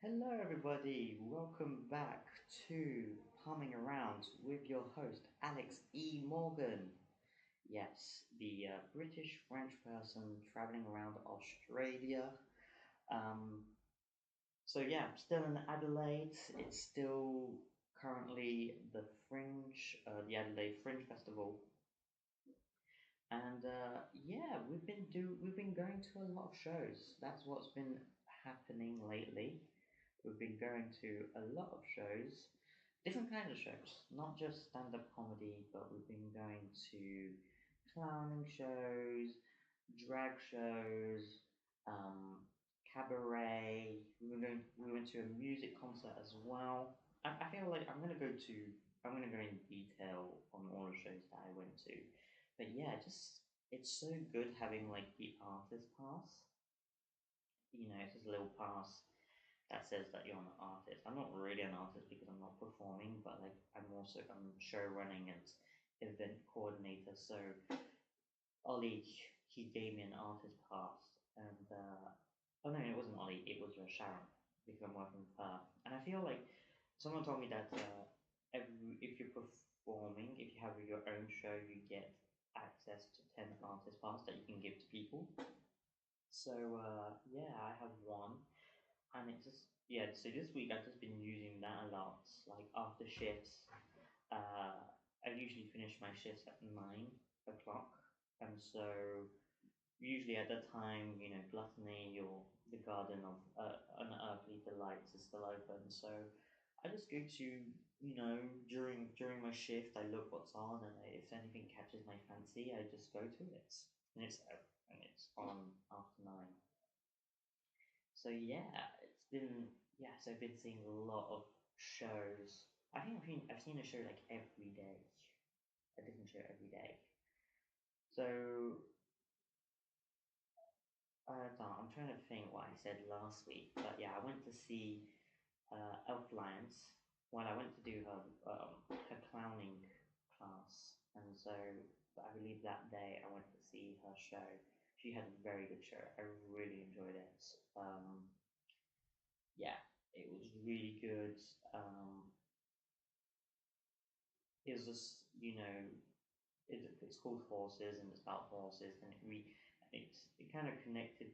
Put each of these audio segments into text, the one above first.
Hello, everybody. Welcome back to Palming Around with your host, Alex E. Morgan. Yes, the British French person traveling around Australia. Um, yeah, still in Adelaide. It's still currently the Adelaide Fringe Festival, and we've been going to a lot of shows. That's what's been happening lately. We've been going to a lot of shows, different kinds of shows, not just stand-up comedy, but we've been going to clowning shows, drag shows, um, cabaret. We went to a music concert as well. I feel like I'm gonna go in detail on all the shows that I went to, but yeah, just it's so good having like the artist pass. It's just a little pass that says that you're an artist. I'm not really an artist because I'm not performing, but like I'm show running and event coordinator. So Ollie, he gave me an artist pass, and oh no, it wasn't Ollie, it was Sharon because I'm working with her. And I feel like someone told me that if you're performing, if you have your own show, you get access to 10 artist pass that you can give to people. So yeah, I have one, and it's just yeah. So this week I've just been using that a lot. Like after shifts, I usually finish my shifts at 9 o'clock, and so usually at that time, Gluttony or the Garden of Unearthly Delights is still open. So I just go to during my shift, I look what's on, and if anything catches my fancy, I just go to it, and it's on after 9. So yeah, so I've been seeing a lot of shows. I think I've seen a show like every day, a different show every day. So I'm trying to think what I said last week, but yeah, I went to see Elf Lions. Well, I went to do her clowning class, and so I believe that day I went to see her show. She had a very good show. I really enjoyed it. Yeah, it was really good. Um, it was just it's called Horses and it's about horses, and it kind of connected.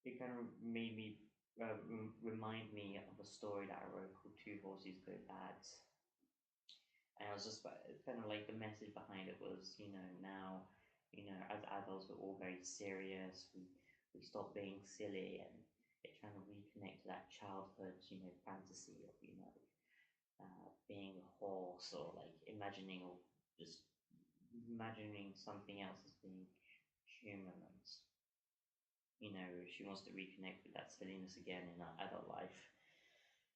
It kind of made me remind me of a story that I wrote called Two Horses Go Bad. And I was just it's kind of like the message behind it was, now, as adults, we're all very serious. We stop being silly, and it's trying to reconnect to that childhood, fantasy of, being a horse, or like just imagining something else as being human. And she wants to reconnect with that silliness again in her adult life.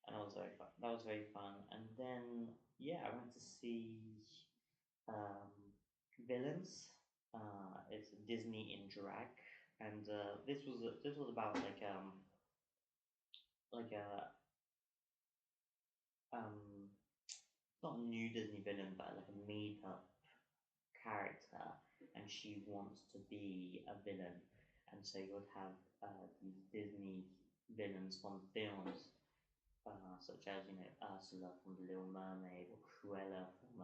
And that was very fun. That was very fun. And then yeah, I went to see um, Villains. It's Disney in drag, and this was about like a um not new Disney villain, but like a made up character, and she wants to be a villain, and so you would have these Disney villains from films, such as Ursula from The Little Mermaid, or Cruella from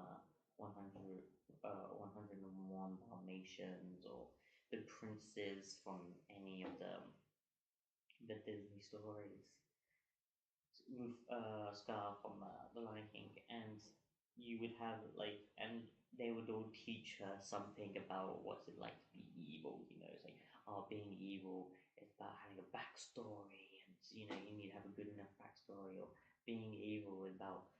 100, 101 Dalmatians, or the princes from any of the Disney stories, with Scar from The Lion King, and you would have and they would all teach her something about what's it like to be evil. It's like, oh, being evil is about having a backstory, and you need to have a good enough backstory, or being evil is about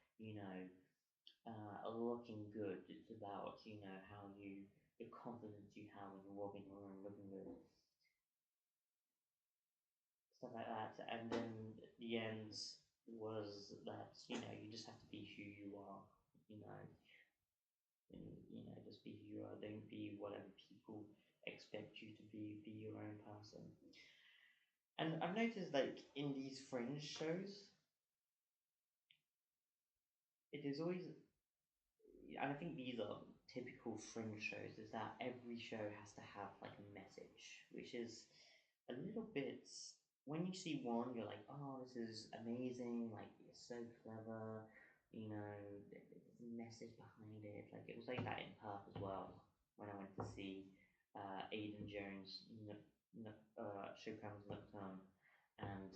looking good. It's about how the confidence you have when you're walking around looking good, stuff like that. And then the end was that you just have to be who you are, you know, and just be who you are. Don't be whatever people expect you to be. Be your own person. And I've noticed like in these fringe shows, it is always, and I think these are typical fringe shows, is that every show has to have like a message, which is a little bit. when you see one, you're like, oh, this is amazing, like it's so clever, you know, there's a message behind it. Like it was like that in Perth as well when I went to see Aidan Jones' Chopin's Nocturne and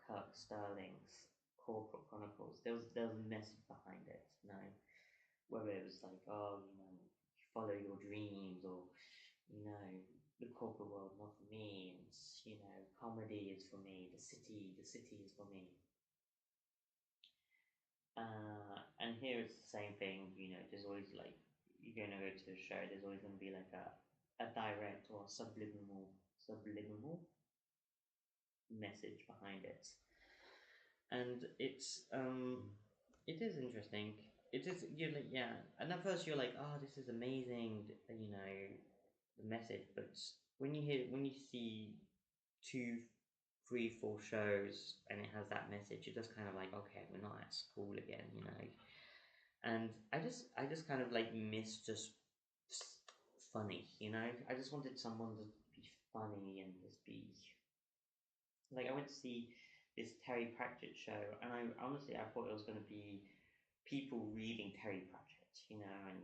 Kirk Sterling's Corporate Chronicles. There was a message behind it, you know, whether it was like, oh, you know, follow your dreams, or you know, the corporate world not for me, and you know, comedy is for me, the city is for me. And here it's the same thing, you know, there's always like, you're gonna go to a show, there's always gonna be like a direct or subliminal message behind it. And it is interesting. It is, you're like, yeah, and at first you're like, oh, this is amazing, you know, the message. But when you see two, three, four shows and it has that message, you're just kind of like, okay, we're not at school again, you know. And I just kind of like miss just funny, you know. I just wanted someone to be funny and just be like, I went to see this Terry Pratchett show, and I honestly I thought it was going to be people reading Terry Pratchett, you know, and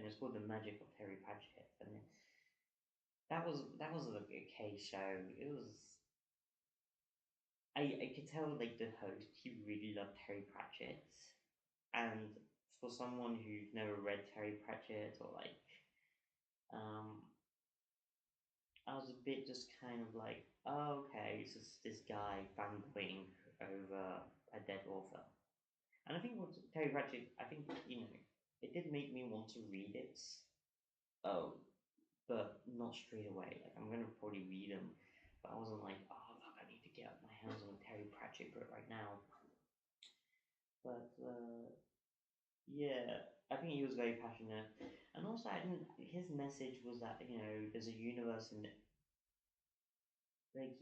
it's called the Magic of Terry Pratchett, and that was a okay show. It was, I could tell like the host, he really loved Terry Pratchett, and for someone who's never read Terry Pratchett, or like, um I was a bit just kind of like, oh, okay, it's just this guy fanboying over a dead author. And I think what Terry Pratchett, I think, you know, it did make me want to read it. Oh, but not straight away. Like, I'm gonna probably read them, but I wasn't like, oh fuck, I need to get my hands on a Terry Pratchett book right now. But yeah, I think he was very passionate, and also I didn't. His message was that, you know, there's a universe, and like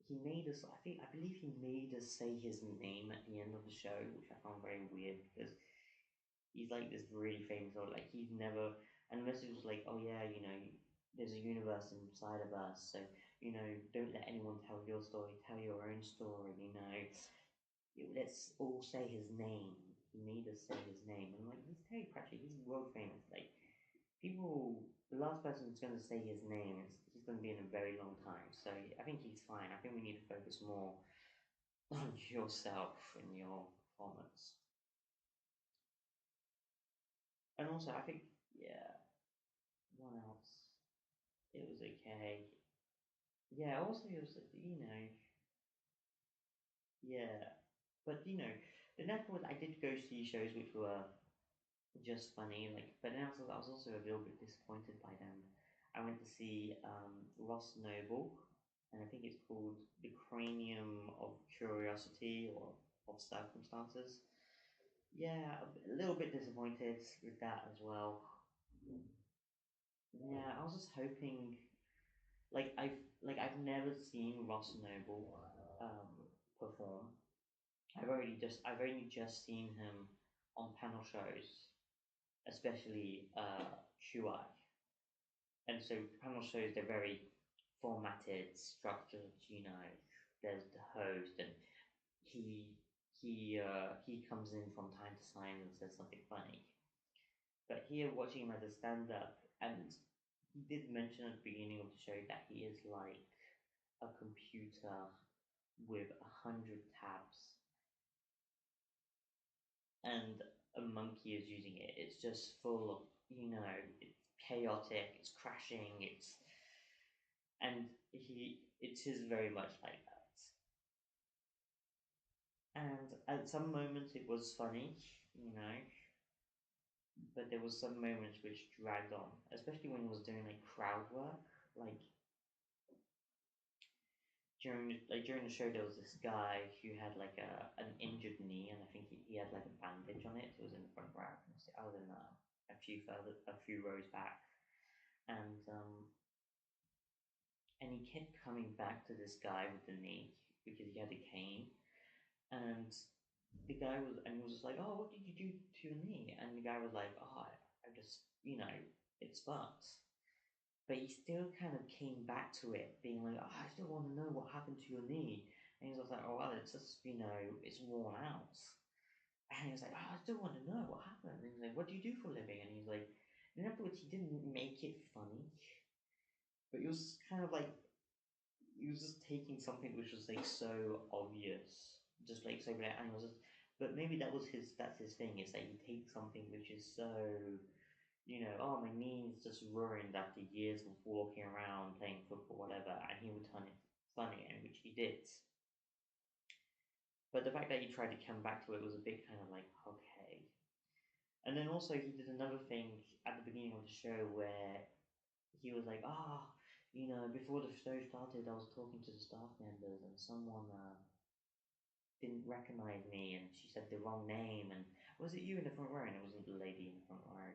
he made us. I believe he made us say his name at the end of the show, which I found very weird because he's like this really famous, or like he's never. And the message was like, oh yeah, you know, there's a universe inside of us, so you know, don't let anyone tell your story. Tell your own story. You know, let's all say his name. He made us say his name, and like he's Terry Pratchett. He's world famous. Like people, the last person who's going to say his name is he's going to be in a very long time. So I think he's fine. I think we need to focus more on yourself and your performance. And also, I think, yeah, what else? It was okay. Yeah, also, it was, you know, yeah. But, you know, the next one, I did go see shows which were just funny, like, but then also, I was also a little bit disappointed by them. I went to see Ross Noble, and I think it's called The Cranium of Curiosity or of Circumstances. Yeah, a little bit disappointed with that as well. Yeah, I was just hoping, I've never seen Ross Noble perform. I've only just seen him on panel shows, especially QI. And so panel shows, they're very formatted, structured. You know, there's the host, and he he comes in from time to time and says something funny. But here, watching him as a stand-up, and he did mention at the beginning of the show that he is like a computer with 100 tabs, and a monkey is using it. It's just full of, you know, it's chaotic, it's crashing, and it is very much like that. And at some moments it was funny, you know, but there was some moments which dragged on, especially when he was doing like crowd work. Like during the show, there was this guy who had like an injured knee, and I think he had like a bandage on it. It was in the front row. I was in a few rows back, and he kept coming back to this guy with the knee because he had a cane, and he was just like, oh, what did you do to your knee? And the guy was like, oh, I just, you know, it's fucked. but he still kind of came back to it, being like, oh, I still want to know what happened to your knee. And he was like, oh, well, it's just, it's worn out. And he was like, oh, I still want to know what happened. And he's like, what do you do for a living? And he's like, in other words, he didn't make it funny, but he was kind of like, he was just taking something which was like so obvious, just like so bad, and he was just, but maybe that's his thing, is that he takes something which is so, oh, my knee's just ruined after years of walking around, playing football, whatever, and he would turn it funny, and which he did. But the fact that he tried to come back to it was a bit kind of like, okay. And then also he did another thing at the beginning of the show where he was like, before the show started, I was talking to the staff members and someone didn't recognize me and she said the wrong name, and was it you in the front row? And it wasn't the lady in the front row.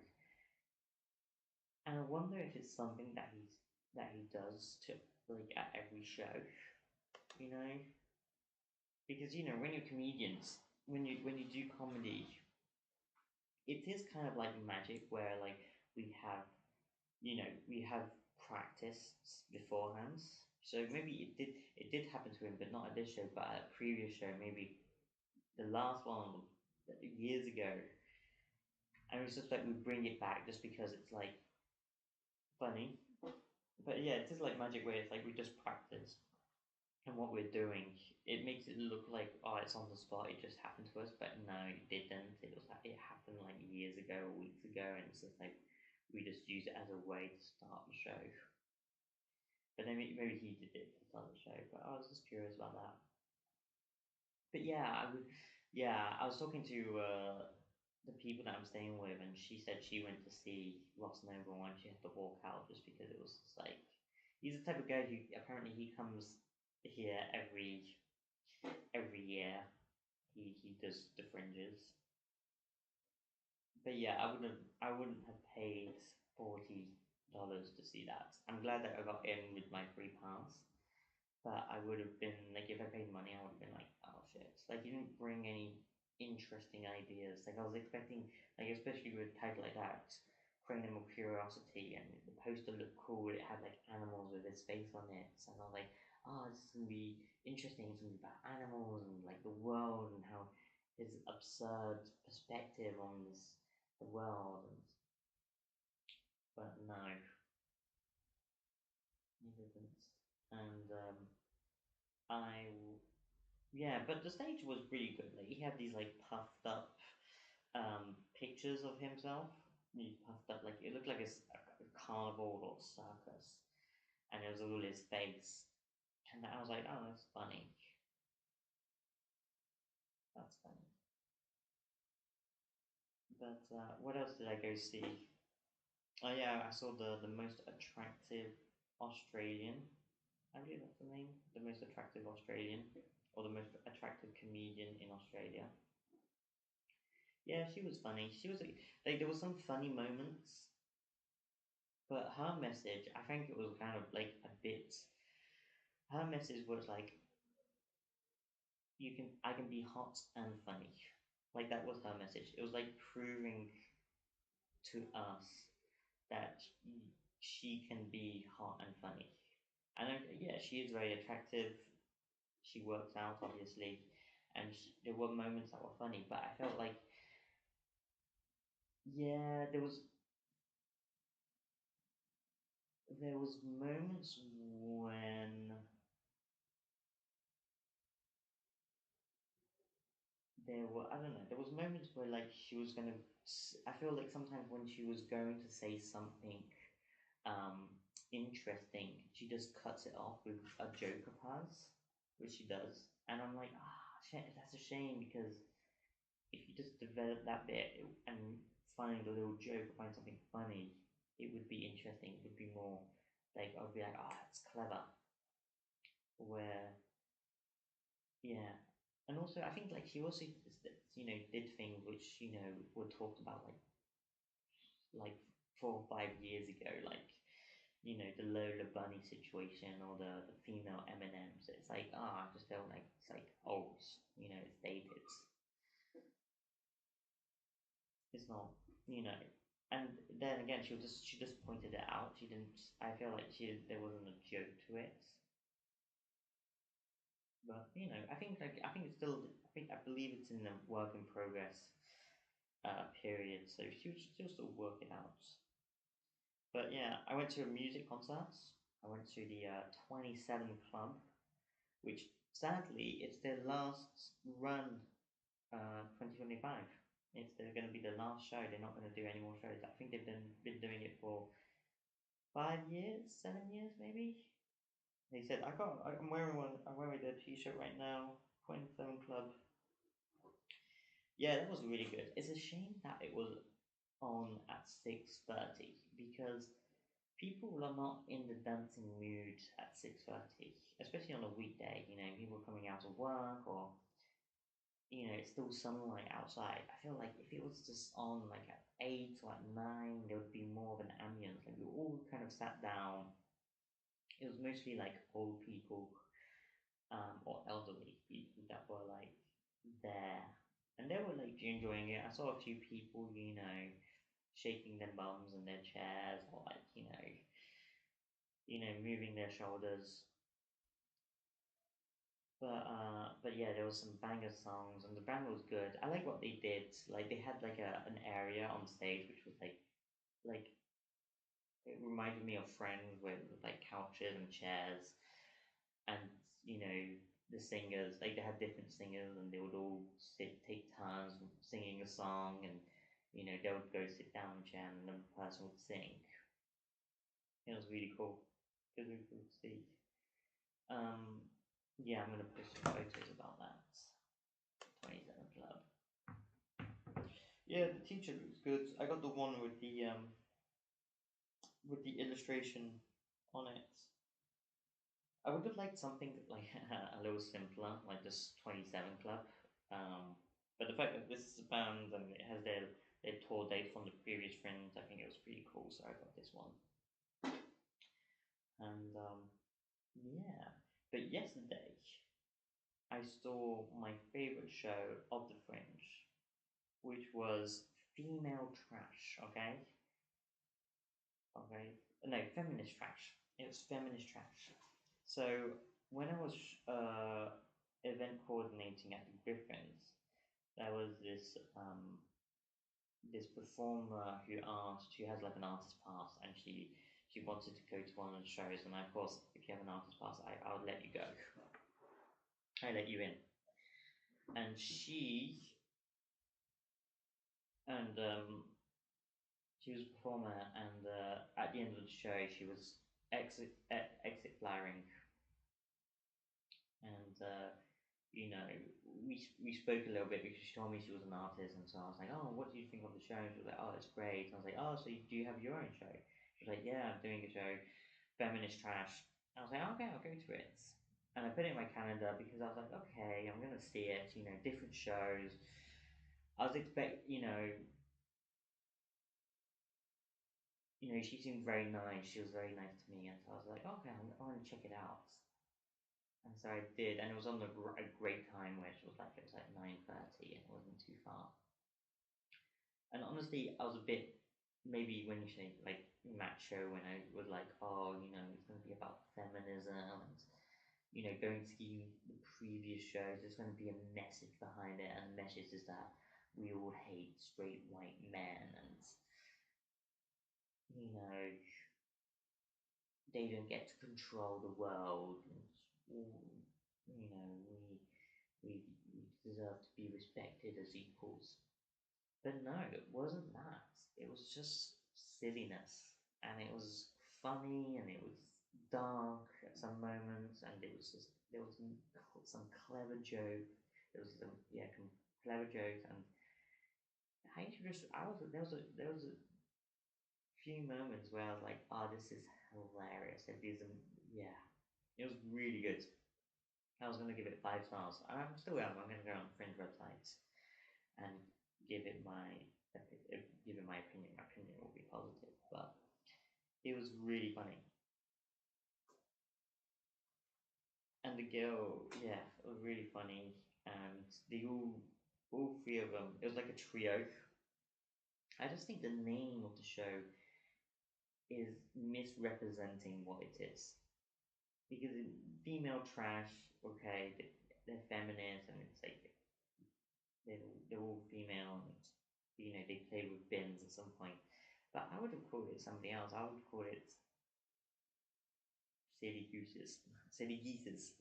And I wonder if it's something that he does to, like, at every show, you know, because when you're comedians, when you do comedy, it is kind of like magic where like we have we have practice beforehand. So maybe it did happen to him, but not at this show, but at a previous show, maybe the last one years ago. And it's just like we bring it back just because it's like funny. But yeah, it is like magic where it's like we just practice. And what we're doing, it makes it look like, oh, it's on the spot, it just happened to us, but no, it didn't. It happened like years ago or weeks ago, and it's just like we just use it as a way to start the show. But then maybe he did it to start the show, but I was just curious about that. But yeah, I was talking to the people that I'm staying with, and she said she went to see Ross Noble and she had to walk out just because it was just like, he's the type of guy who apparently he comes here every year. He does the fringes. But yeah, I wouldn't have paid $40 to see that. I'm glad that I got in with my free pass. But I would have been like, if I paid money, I would have been like, oh shit. Like, you didn't bring any interesting ideas. Like, I was expecting, like, especially with a title like that, Cranium of Curiosity, and the poster looked cool. It had like animals with his face on it. So I was like, oh, this is gonna be interesting. It's gonna be about animals and like the world and how his absurd perspective on the world. But no, he didn't. And I Yeah, but the stage was really good. Like, he had these like puffed up pictures of himself. He puffed up, like it looked like a carnival or circus, and it was all his face. And I was like, oh, that's funny. That's funny. But what else did I go see? Oh yeah, I saw the most attractive Australian. I believe that's the name. The most attractive Australian, or the most attractive comedian in Australia. Yeah, she was funny. She was like there was some funny moments, but her message, I think it was kind of like a bit. Her message was like, I can be hot and funny. Like, that was her message. It was like proving to us that she can be hot and funny. And yeah, she is very attractive. She works out, obviously, and there were moments that were funny. But I felt like, yeah, there was moments when I don't know, there was moments where like she was gonna, I feel like sometimes when she was going to say something um interesting, she just cuts it off with a joke of hers, which she does, and I'm like, shit, that's a shame, because if you just develop that bit and find a little joke or find something funny, it would be interesting, it would be more like, I'd be like, that's clever, where, yeah. And also, I think like she also did things which were talked about like 4 or 5 years ago, like the Lola Bunny situation or the female M&Ms. It's like, I just felt like it's like old, it's dated. It's not, you know. And then again, she just pointed it out. She didn't. I feel like there wasn't a joke to it. But I think it's still. I believe it's in the work in progress period. So she'll still work it out. But yeah, I went to a music concert. I went to the 27 Club, which sadly it's their last run, 2025. It's they're going to be the last show. They're not going to do any more shows. I think they've been doing it for 5 years, 7 years maybe. He said, I'm wearing one. I'm wearing the T-shirt right now. 27 Club. Yeah, that was really good. It's a shame that it was on at 6:30 because people are not in the dancing mood at 6:30, especially on a weekday. People coming out of work or it's still sunlight outside. I feel like if it was just on like at 8 or at 9, there would be more of an ambience. Like we all kind of sat down. It was mostly like old people, or elderly people that were like there, and they were like enjoying it. I saw a few people, shaking their bums in their chairs or like moving their shoulders. But yeah, there was some banger songs and the band was good. I like what they did. Like they had like an area on stage which was like it reminded me of Friends with like couches and chairs, and the singers, like they had different singers and they would all take turns singing a song, and they would go sit down in a chair and the person would sing. It was really cool. It was really cool to see. Um, yeah, I'm gonna post some photos about that. 27 Club. Yeah, the t-shirt looks good. I got the one with the illustration on it. I would have liked something like a little simpler, like just 27 Club. But the fact that this is a band and it has their tour date from the previous Fringe, I think it was pretty cool. So I got this one. And yeah, but yesterday I saw my favorite show of the Fringe, which was Female Trash. Okay, no, Feminist Trash. It was Feminist Trash. So when I was event coordinating at the Griffins, there was this performer who has like an artist pass, and she wanted to go to one of the shows, and of course, if you have an artist pass, I would let you go. I let you in, and and she was a performer, and at the end of the show, she was exit flying, and we spoke a little bit because she told me she was an artist, and so I was like, oh, what do you think of the show? And she was like, oh, it's great. And I was like, oh, so do you have your own show? She was like, yeah, I'm doing a show, Feminist Trash. And I was like, okay, I'll go to it. And I put it in my calendar because I was like, okay, I'm gonna see it. Different shows. I was she seemed very nice. She was very nice to me, and so I was like, okay, I want to check it out. And so I did, and it was on a great time, which was like it was like 9:30, and it wasn't too far. And honestly, I was a bit maybe when you say like macho, when I was like, oh, it's going to be about feminism, and going to see the previous shows, there's going to be a message behind it, and the message is that we all hate straight white men, and they don't get to control the world, and we deserve to be respected as equals. But no, it wasn't that. It was just silliness, and it was funny, and it was dark at some moments, and there was some clever joke. There was some clever jokes, and there was a few moments where I was like, oh, this is hilarious. Yeah, it was really good. I was gonna give it 5 stars. I'm still am. I'm gonna go on Fringe websites and give it my opinion. My opinion will be positive, but it was really funny. And the girl, yeah, it was really funny. And all three of them, it was like a trio. I just think the name of the show is misrepresenting what it is. Because female trash, okay, they're feminist and it's like they're all female and they play with bins at some point. But I would have called it something else. I would have called it silly gooses, silly gooses,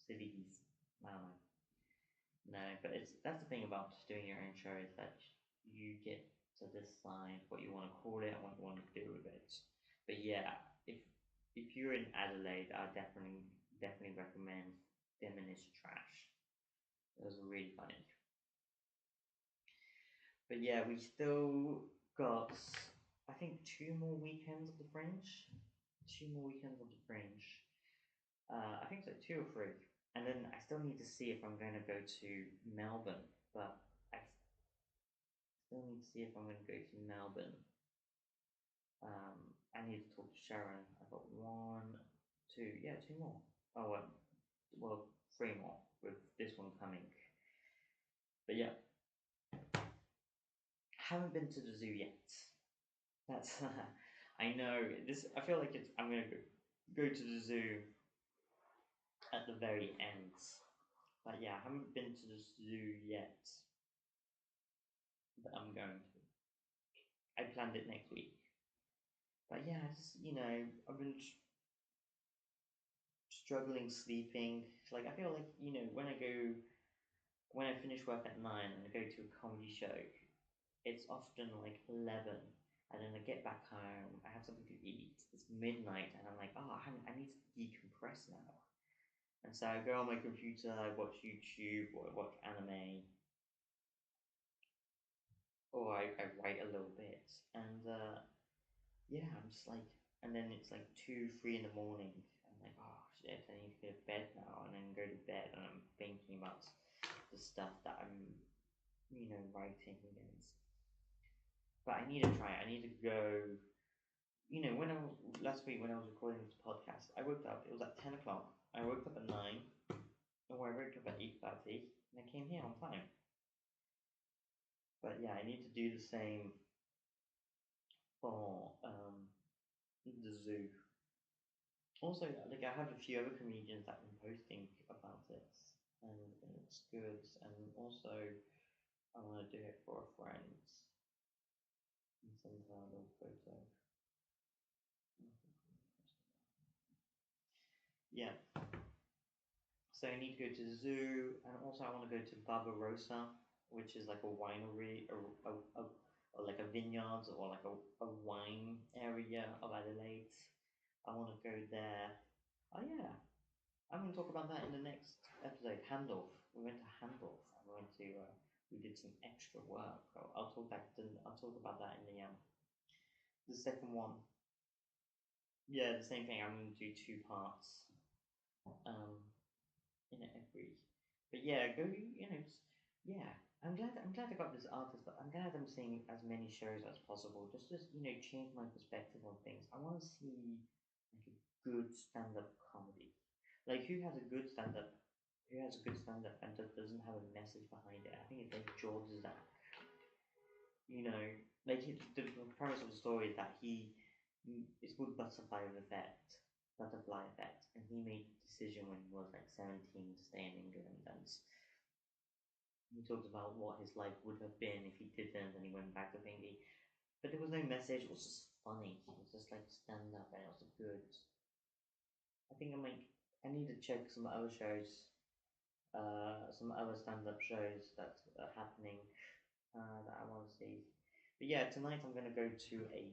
silly geese. I don't know. No, but that's the thing about doing your own show is that you get to decide what you want to call it and what you want to do with it. But yeah, if you're in Adelaide, I definitely recommend Feminist Trash. It was really funny. But yeah, we still got I think 2 more weekends of the Fringe. 2 more weekends of the Fringe. I think so, 2 or 3. And then I still need to see if I'm going to go to Melbourne, but I still need to see if I'm going to go to Melbourne. I need to talk to Sharon. I've got 2 more. Oh, well, 3 more with this one coming. But yeah, haven't been to the zoo yet. That's I know this. I feel like I'm gonna go to the zoo at the very end. But yeah, I haven't been to the zoo yet, but I'm going to. I planned it next week. But yeah, I've been struggling sleeping. Like I feel like when I finish work at 9 and I go to a comedy show, it's often like 11, and then I get back home. I have something to eat. It's midnight, and I'm like, I need to decompress now. And so I go on my computer, I watch YouTube, or I watch anime, or I write a little bit. And yeah, I'm just like, and then it's like 2, 3 in the morning. I'm like, oh shit, I need to go to bed now, and then go to bed, and I'm thinking about the stuff that I'm, writing against. But I need to try it. I need to go. When I was last week when I was recording this podcast, I woke up. It was at 10 o'clock. I woke up at 9, or I woke up at 8:30, and I came here on time. But yeah, I need to do the same for the zoo. Also, like I have a few other comedians that have been posting about it, and it's good. And also, I want to do it for a friend and send her a little photo. Yeah. So I need to go to the zoo, and also I want to go to Barbarossa, which is like a winery, or like a vineyard, or like a wine area of Adelaide. I want to go there. Oh yeah, I'm going to talk about that in the next episode. Handorf. We went to Handorf. And we did some extra work. I'll talk about that in the second one. Yeah, the same thing. I'm going to do 2 parts. In every. But yeah, yeah. I'm glad I got this artist. But I'm glad I'm seeing as many shows as possible. Just change my perspective on things. I want to see like a good stand-up comedy. Like who has a good stand-up? Who has a good stand-up and doesn't have a message behind it? I think it's like George Zach. Like the premise of the story is that it's called butterfly effect, and he made a decision when he was like 17 to stay in England, and he talked about what his life would have been if he didn't, and he went back to thinking. But there was no message. It was just funny. It was just like stand up, and it was good. I think I need to check some other shows, some other stand up shows that are happening that I want to see. But yeah, tonight I'm gonna go to a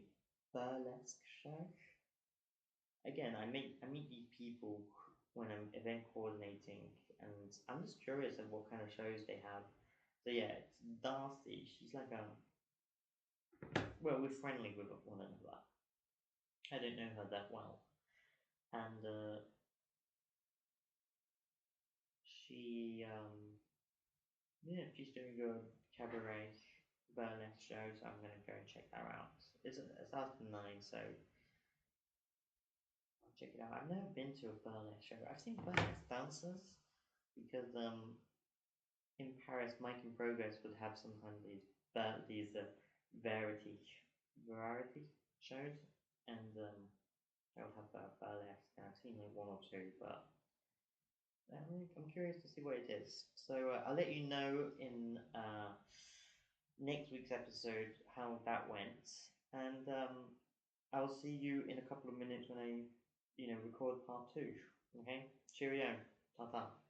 burlesque show. Again, I meet these people when I'm event coordinating, and I'm just curious of what kind of shows they have. So yeah, it's Darcy. She's like we're friendly with one another. I don't know her that well, and she's doing a cabaret burlesque show, so I'm gonna go and check that out. It's after 9, so I'll check it out. I've never been to a burlesque show. I've seen burlesque dancers because in Paris, Mike in Progress would have sometimes these variety shows, and I'll have burlesque, and I've seen like one or two, but I'm curious to see what it is. So I'll let you know in next week's episode how that went, and I'll see you in a couple of minutes when I, record part two. Okay, cheerio, ta ta.